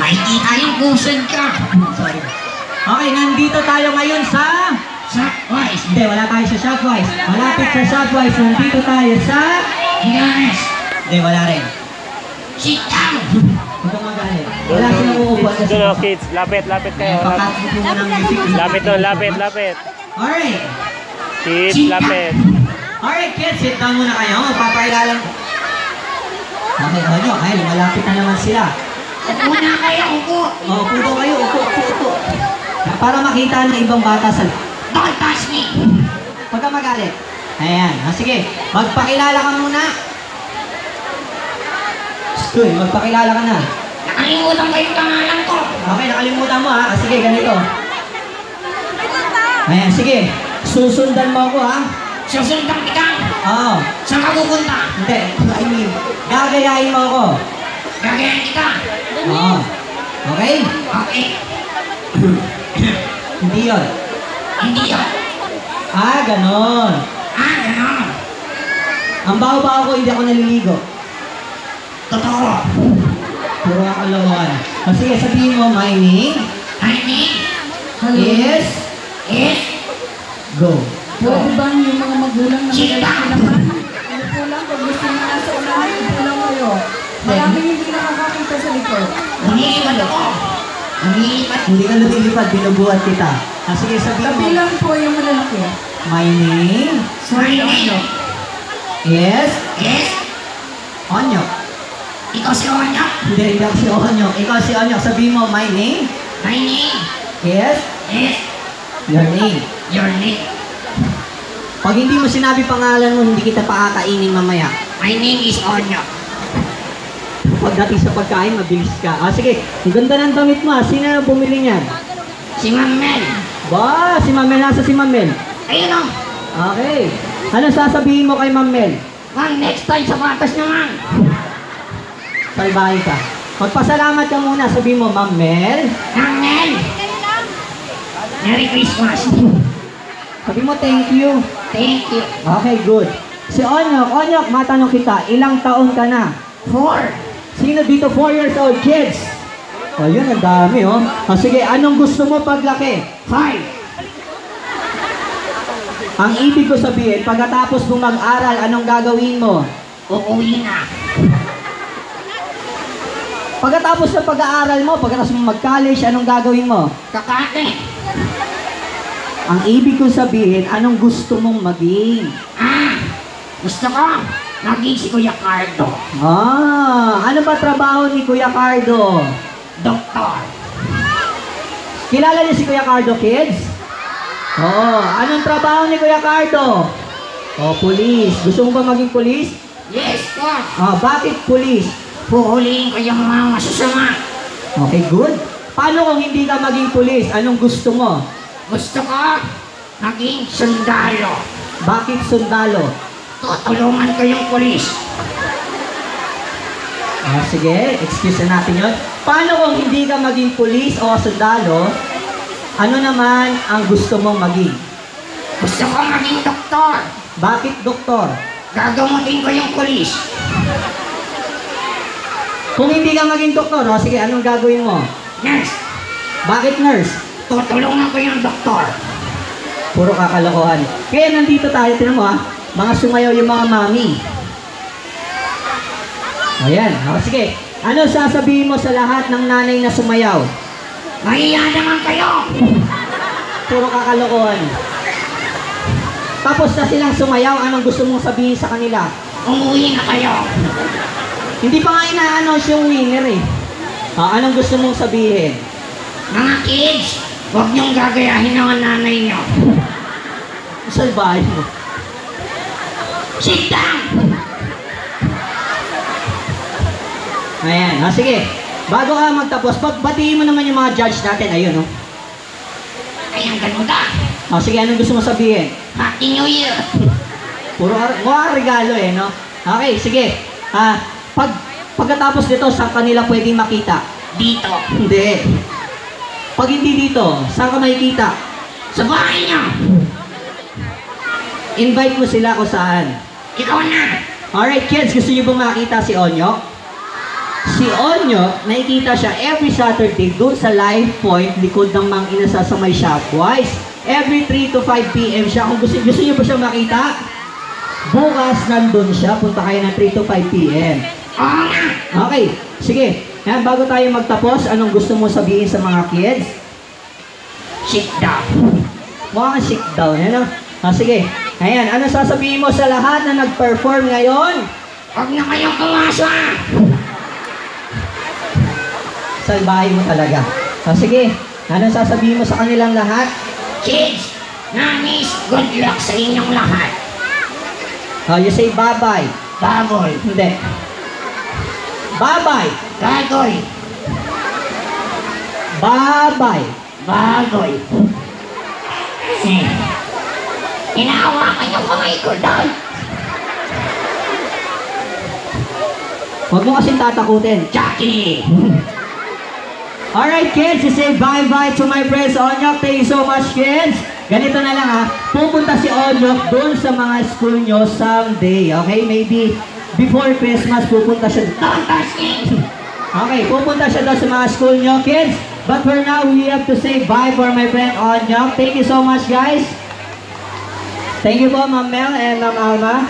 Makikita yung kusod ka. Sorry. Okay, nandito tayo ngayon sa... Shopwise. Hindi, wala tayo sa Shopwise. Malapit sa Shopwise, nandito tayo sa... Yes. Hindi, wala rin. Sit down. Huwag kang magalit. Wala silang uupuan kasi... Doon, kids. Lapit kayo. Pakatlo po mo ng music. Lapit doon, lapit. Alright. Kids, lapit. Alright, kids, sit down muna kayo. Magpapailalang... Okay, nyo, ay, malapit na naman sila. Upo na kayo, upo. Upo daw kayo, upo. Para makita ng ibang bata sa... Don't touch me. Huwag kang magalit. Ayan, sige. Magpakilala ka muna. Uy, magpakilala ka na. Nakalimutan ko yung pangalan ko. Okay, nakalimutan mo ha. Sige, ganito. Ayan, sige. Susundan mo ako ha. Susundan kita. Oo. Saan ka pupunta? Hindi, I mean, gagayahin mo ako. Gagayan kita. Oo. Okay? Okay. Hindi yun. Hindi yun. Ganon. Ganon. Ang baho-baho ko, hindi ako naliligo. Totoo. Puro ang kalokohan. Sige, sabihin mo, my name My name is... is... Go. Pwede ba yung mga magulang na Sit down. naman? Ano po lang, pag gusto nyo nasa unahan, ito lang kayo. Maraming hindi nakakakita sa likod. Lumilipad ako. Lumilipad. Hindi ka lumilipad, binubuhat kita. Sige, sabihin mo, Kabilang po yung malalaki. my name My name is... is... Onyok. Ikaw si Onya. Hindi ako si Onyok. Ikaw si Onyok. Sabihin mo, my name My name is... is... Your name. Your name. Pag hindi mo sinabi pangalan mo, hindi kita pakakainin mamaya. My name is Onya. Pagdating sa pagkain, mabilis ka. Sige, ang ganda ng damit mo. Sino na bumili niyan? Si Mamel. Ba, si Mamel. Nasa si Mamel? Ayun o. Okay. Ano sasabihin mo kay Mamel? Man, next time sa patas naman. Salbahin ka. Magpasalamat ka muna. Sabihin mo, Mamel. Mamel. Merry Christmas. Sabihin mo, thank you. Thank you. Okay, good. Si Onyok, matanong kita, ilang taon ka na? 4. Sino dito 4 years old kids? Ayun, ang dami oh. Sige, anong gusto mo paglaki? 5. Ang ibig ko sabihin, pagkatapos mo mag-aral, anong gagawin mo? Uuwi na. Pagkatapos ng pag-aaral mo, pagkatapos mo mag-college, anong gagawin mo? Kakate. Ang ibig ko sabihin, anong gusto mong maging? Gusto ko maging si Kuya Cardo. Ano ba trabaho ni Kuya Cardo? Doktor. Kilala niyo si Kuya Cardo, kids? Anong trabaho ni Kuya Cardo? Police. Gusto mo ba maging police? Yes, sir. Bakit police? Puhuliin ko yung mga masusama. Okay, good. Paano kung hindi ka maging police? Anong gusto mo? Gusto ko maging sundalo. Bakit sundalo? Tutulungan ko yung polis. Sige, excuse na natin yun. Paano kung hindi ka maging police o sundalo? Ano naman ang gusto mong maging? Gusto ko maging doktor. Bakit doktor? Gagamutin ko yung polis. Kung hindi ka maging doktor, sige, anong gagawin mo? Nurse. Bakit nurse? Tutulungan ko yung doktor. Puro kakalokohan. Kaya nandito tayo, tinan mo mga sumayaw yung mga mami. Ayan, sige. Ano sasabihin mo sa lahat ng nanay na sumayaw? Mahiya naman kayo. Puro kakalokohan. Tapos na silang sumayaw, anong gusto mong sabihin sa kanila? Umuwi na kayo. Hindi pa nga ina-announce yung winner eh. Anong gusto mong sabihin? Mga kids, huwag niyong gagayahin ng nanay niyo. Salbahin mo. Sit down! Ayan, sige. Bago ka magtapos, batiin mo naman yung mga judge natin. Ayun, Ay, ang ganda. sige, anong gusto mo sabihin? Happy New Year. Puro regalo eh, no? Okay, sige. Pagkatapos nito, saan kanila pwedeng makita? Dito. Hindi. Pag hindi dito, saan ka makikita? Sa bahay niyo. Invite mo sila kung saan. Ikaw na. Alright kids, gusto niyo bang makita si Onyok? Si Onyo, nakikita siya every Saturday doon sa Life Point, likod ng Mang Inasal sa may Shopwise. Every 3 to 5 p.m. siya. Kung gusto niyo pa siya makita, bukas nandun siya. Punta kayo ng 3 to 5 p.m. Oo nga. Okay, sige. Yan, bago tayo magtapos, anong gusto mo sabihin sa mga kids? Sit down. Mukha kang sit down. Yan, sige. Ayan, ano sasabihin mo sa lahat na nag-perform ngayon? Huwag na kayong kumasa. Salbahin mo talaga. Sige, ano sasabihin mo sa kanilang lahat? Kids, nanis, good luck sa inyong lahat. You say bye-bye. Baboy. Hindi. Bye-bye. Gagoy. Bye-bye. Bagoy. Inahawakan yung kamay ko doon. Huwag mo kasing tatakutin. Jackie. Alright kids, you say bye-bye to my friends Onyok. Thank you so much kids. Ganito na lang ha. Pupunta si Onyok doon sa mga school nyo someday. Okay, maybe before Christmas pupunta siya. Don't touch me. Okay, pupunta siya doon sa mga school nyo kids. But for now, we have to say bye for my friend Onyok. Thank you so much guys. Thank you po Ma'am Mel and Ma'am Alma.